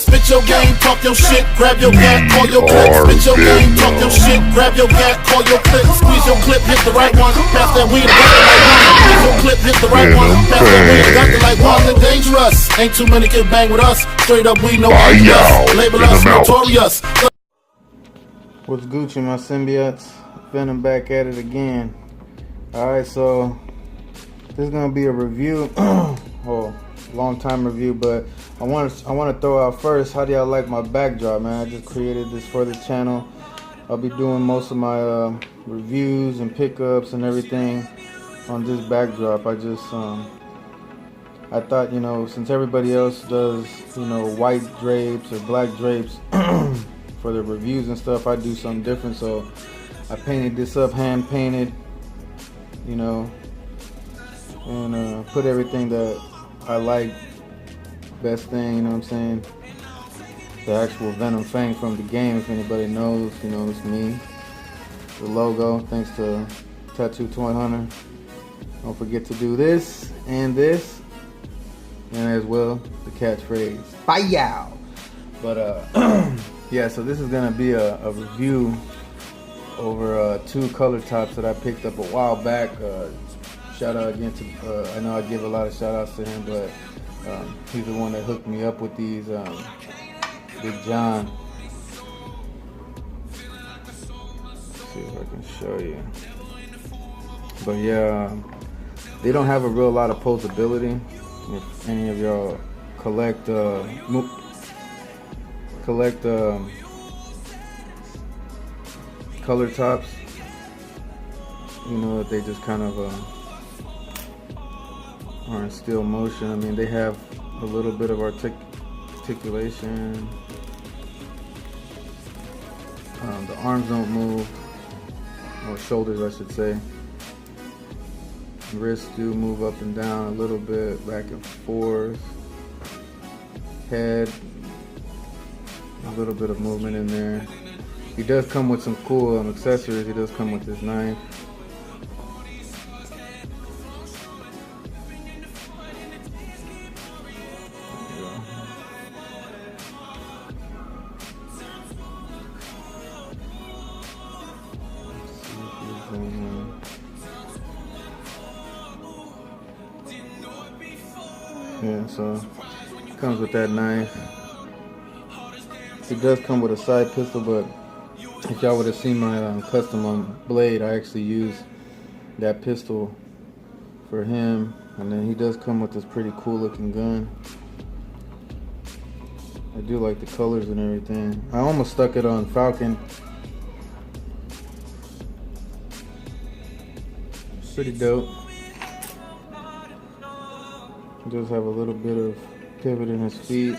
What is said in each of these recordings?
spit your game, talk your shit, grab your gat, call your clip. Spit your game, talk your shit, grab your gat, call your clip. Squeeze your clip, hit the right one, pass that weed, got the right one. Squeeze your clip, hit the right one, pass that weed, got the right one. And dangerous, ain't too many can bang with us. Straight up, we know us. Label us notorious. What's Gucci, my symbiotes? Venom back at it again. Alright, so this is gonna be a review. Oh, long time review, but I want to throw out first, how do y'all like my backdrop, man? I just created this for the channel. I'll be doing most of my reviews and pickups and everything on this backdrop. I just I thought, you know, since everybody else does, you know, white drapes or black drapes for the reviews and stuff, I do something different. So I painted this up, hand painted, you know, and put everything that I like. Best thing, you know what I'm saying? The actual Venom Fang from the game, if anybody knows, you know, it's me. The logo, thanks to Tattoo Toy Hunter. Don't forget to do this, and as well the catchphrase, "Bye-yow." But yeah, so this is gonna be a review over 2 color tops that I picked up a while back. Shout out again to, I know I give a lot of shout outs to him, but he's the one that hooked me up with these, Big John. Let's see if I can show you. But yeah, they don't have a real lot of posability. If any of y'all collect color tops, you know that they just kind of are in still motion. I mean, they have a little bit of articulation. The arms don't move, or shoulders I should say. Wrists do move up and down a little bit, back and forth. Head, a little bit of movement in there. He does come with some cool accessories. He does come with this knife. Yeah, so it comes with that knife. It does come with a side pistol, but if y'all would have seen my custom blade, I actually used that pistol for him. And then he does come with this pretty cool looking gun. I do like the colors and everything. I almost stuck it on Falcon. Pretty dope. He does have a little bit of pivot in his feet.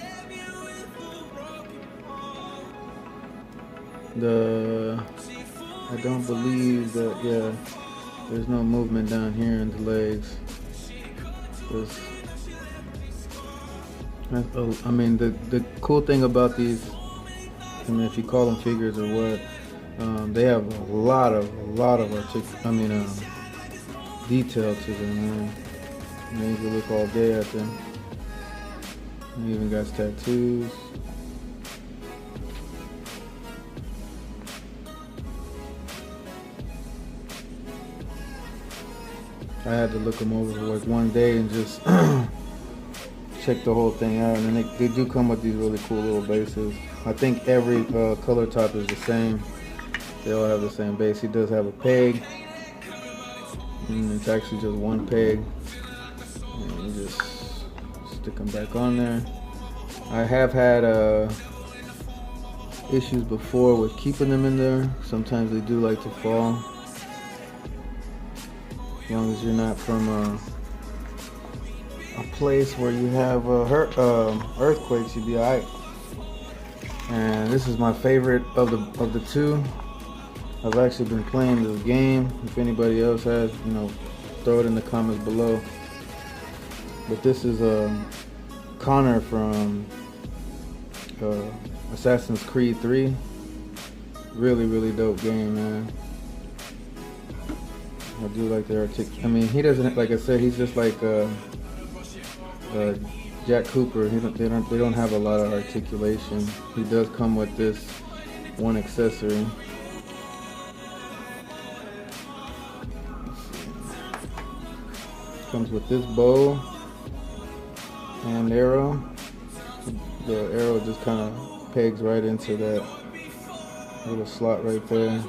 I don't believe that, yeah, there's no movement down here in the legs. I mean, the cool thing about these, I mean, if you call them figures or what, they have a lot of detail to them, man. You know, you can look all day at them. He even got tattoos. I had to look them over for like one day and just check the whole thing out. And then they do come with these really cool little bases. I think every color top is the same. They all have the same base. He does have a peg. And it's actually just one peg. And you just stick them back on there. I have had issues before with keeping them in there. Sometimes they do like to fall. As long as you're not from a place where you have earthquakes, you'll be alright. And this is my favorite of the 2. I've actually been playing this game. If anybody else has, you know, throw it in the comments below. But this is Connor from Assassin's Creed 3. Really dope game, man. I do like the I mean, he doesn't, like I said, he's just like Jack Cooper, they don't have a lot of articulation. He does come with this one accessory. Comes with this bow and arrow. The arrow just kind of pegs right into that little slot right there.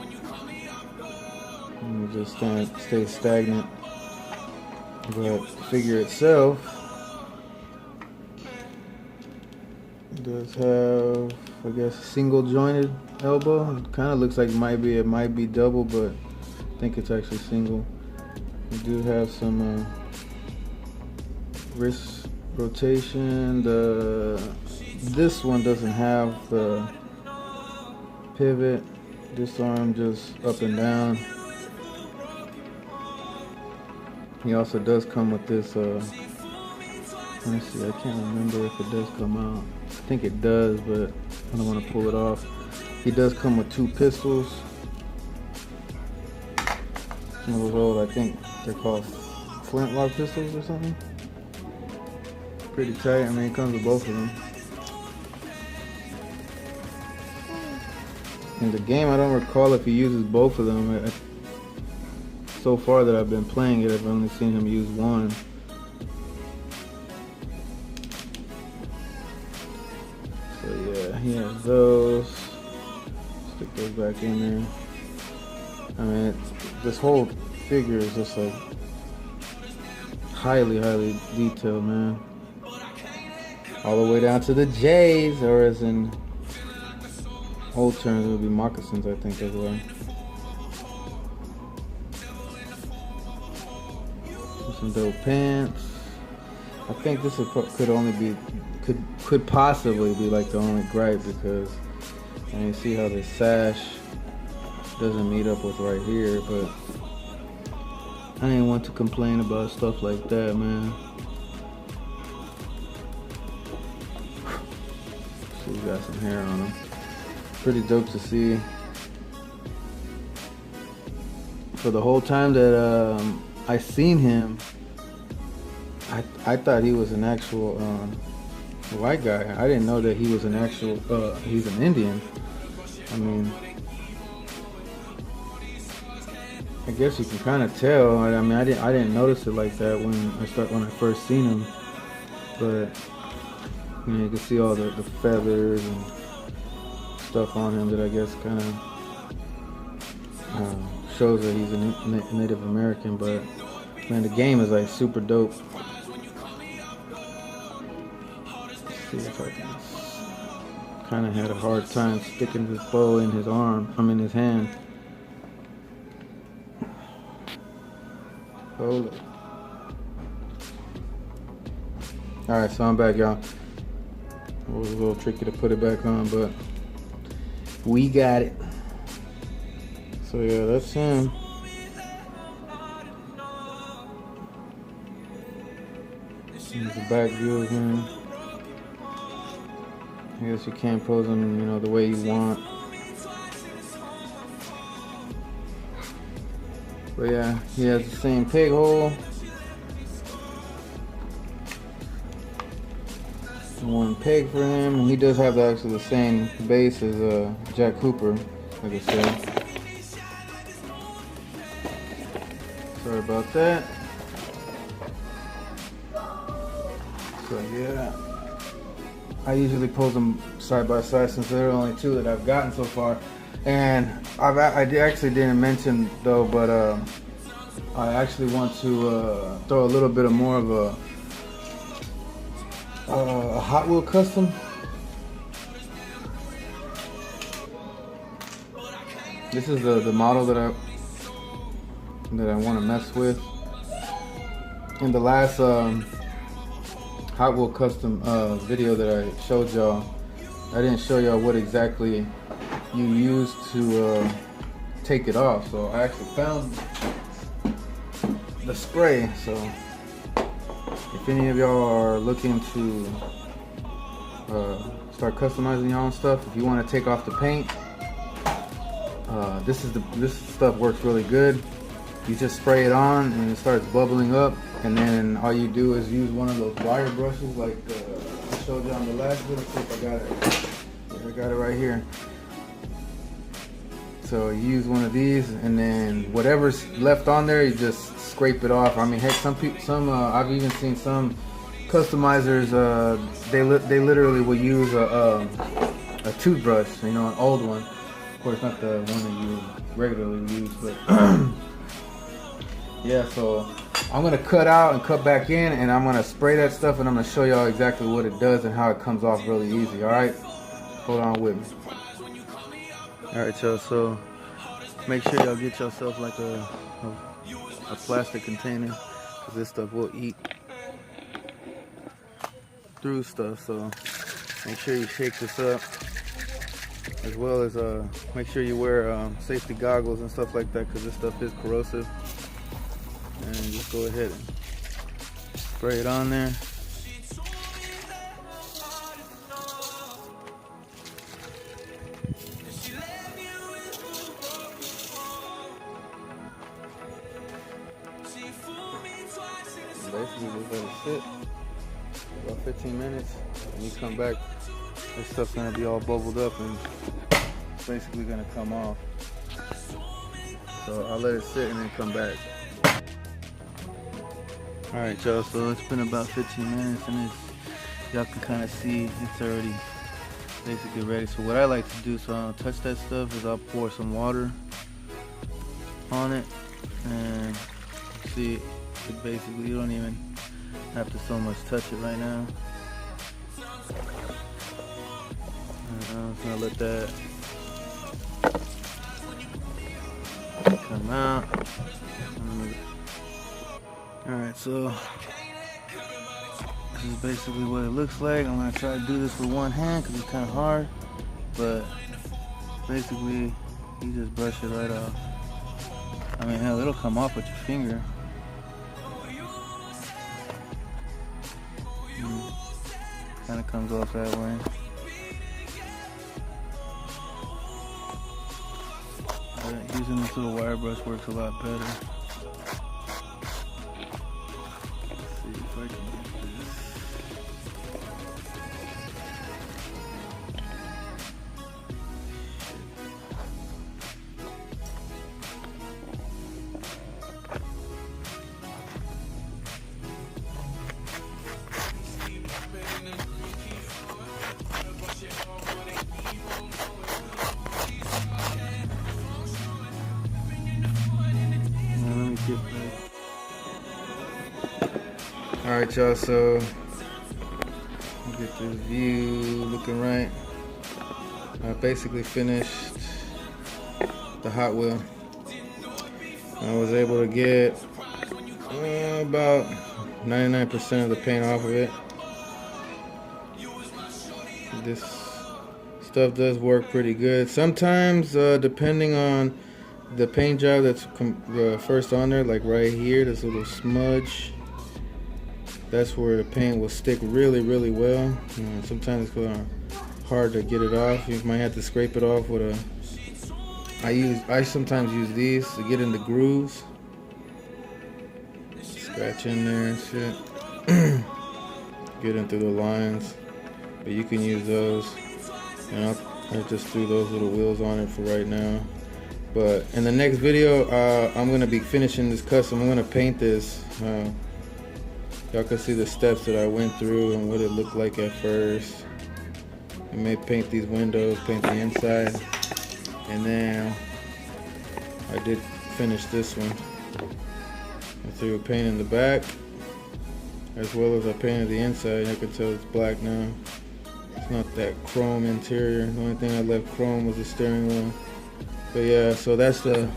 And you just stay stagnant. But the figure itself does have, I guess, single jointed elbow. It kind of looks like it might be double, but I think it's actually single. We do have some wrist rotation. This one doesn't have the pivot. This arm just up and down. He also does come with this, let me see, I can't remember if it does come out. I think it does, but I don't want to pull it off. He does come with 2 pistols. Some of those old, I think they're called flintlock pistols or something. Pretty tight. I mean, it comes with both of them. In the game, I don't recall if he uses both of them. So far that I've been playing it, I've only seen him use one. So yeah, he has those. Stick those back in there. I mean, this whole figure is just like highly detailed, man. All the way down to the J's, or as in old terms, it would be moccasins, I think, as well. Some dope pants. I think this could possibly be like the only gripe, because I mean, see how this sash doesn't meet up with right here, but I ain't want to complain about stuff like that, man. So we got some hair on him. Pretty dope to see. For the whole time that I seen him, I thought he was an actual white guy. I didn't know that he was an actual he's an Indian. I mean, I guess you can kind of tell. I mean, I didn't notice it like that when I first seen him, but you know, you can see all the feathers and stuff on him that I guess kind of shows that he's a Native American. But man, the game is like super dope. Let's see if I can. Kind of had a hard time sticking this bow in his his hand. Hold it. Alright, so I'm back, y'all. It was a little tricky to put it back on, but we got it. So yeah, that's him. Here's the back view of him. I guess you can't pose him, you know, the way you want. But yeah, he has the same pig hole. One peg for him, and he does have actually the same base as Jack Cooper, like I said. Sorry about that. So yeah, I usually pose them side by side since there are only 2 that I've gotten so far. And I actually didn't mention though, but I actually want to throw a little bit of more of a Hot Wheel custom. This is the model that I want to mess with. In the last Hot Wheel custom video that I showed y'all, I didn't show y'all what exactly you use to take it off. So I actually found the spray. So if any of y'all are looking to start customizing your own stuff, if you want to take off the paint, this stuff works really good. You just spray it on and it starts bubbling up, And then all you do is use one of those wire brushes like I showed you on the last video. See if I got it. I got it right here. So you use one of these, and then whatever's left on there, you just scrape it off. I mean, heck, I've even seen some customizers. They literally will use a toothbrush, you know, an old one. Of course, not the one that you regularly use, but yeah. So I'm gonna cut out and cut back in, and I'm gonna spray that stuff, and I'm gonna show y'all exactly what it does and how it comes off really easy. All right, hold on with me. Alright, y'all, so make sure y'all get yourself like a plastic container, because this stuff will eat through stuff. So make sure you shake this up, as well as make sure you wear safety goggles and stuff like that, because this stuff is corrosive. And just go ahead and spray it on there. Basically just let it sit about 15 minutes, and you come back, this stuff's gonna be all bubbled up and it's basically gonna come off. So I'll let it sit and then come back. Alright, y'all, so it's been about 15 minutes, and y'all can kind of see it's already basically ready. So what I like to do, so I don't touch that stuff, is I'll pour some water on it, and see, it basically, you don't even have to so much touch it right now. I'm gonna let that come out. Alright, so this is basically what it looks like. I'm gonna try to do this with one hand because it's kind of hard, but basically you just brush it right off. I mean, hell, it'll come off with your finger. Kind of comes off that way. But using this little wire brush works a lot better. Let's see if I can get this. Alright, y'all, so get this view looking right. I basically finished the Hot Wheel. I was able to get about 99% of the paint off of it. This stuff does work pretty good. Sometimes, depending on the paint job that's first on there, like right here, this little smudge, that's where the paint will stick really, really well. Sometimes it's kind of hard to get it off. You might have to scrape it off with a. I sometimes use these to get in the grooves. Scratch in there and shit. Get into the lines. But you can use those. And I just threw those little wheels on it for right now. But in the next video, I'm gonna be finishing this custom. I'm gonna paint this. Y'all can see the steps that I went through and what it looked like at first. I may paint these windows, paint the inside, and then I did finish this one. I threw paint in the back, as well as I painted the inside. You can tell it's black now. It's not that chrome interior. The only thing I left chrome was the steering wheel. But yeah, so that's the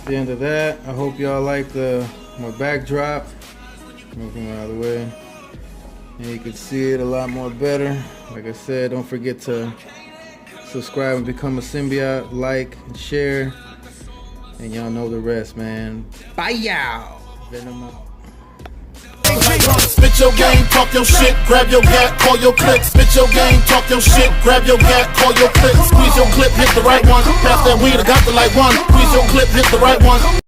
end of that. I hope y'all like my backdrop. Move him out of the way. And you can see it a lot more better. Like I said, don't forget to subscribe and become a symbiote, like and share. And y'all know the rest, man. Bye y'all. Venom out. Spit your game, talk your shit, grab your gat, call your click. Spit your game, talk your shit, grab your gat, call your click. Squeeze your clip, hit the right one. Pass that weed, I got the light one. Squeeze your clip, hit the right one.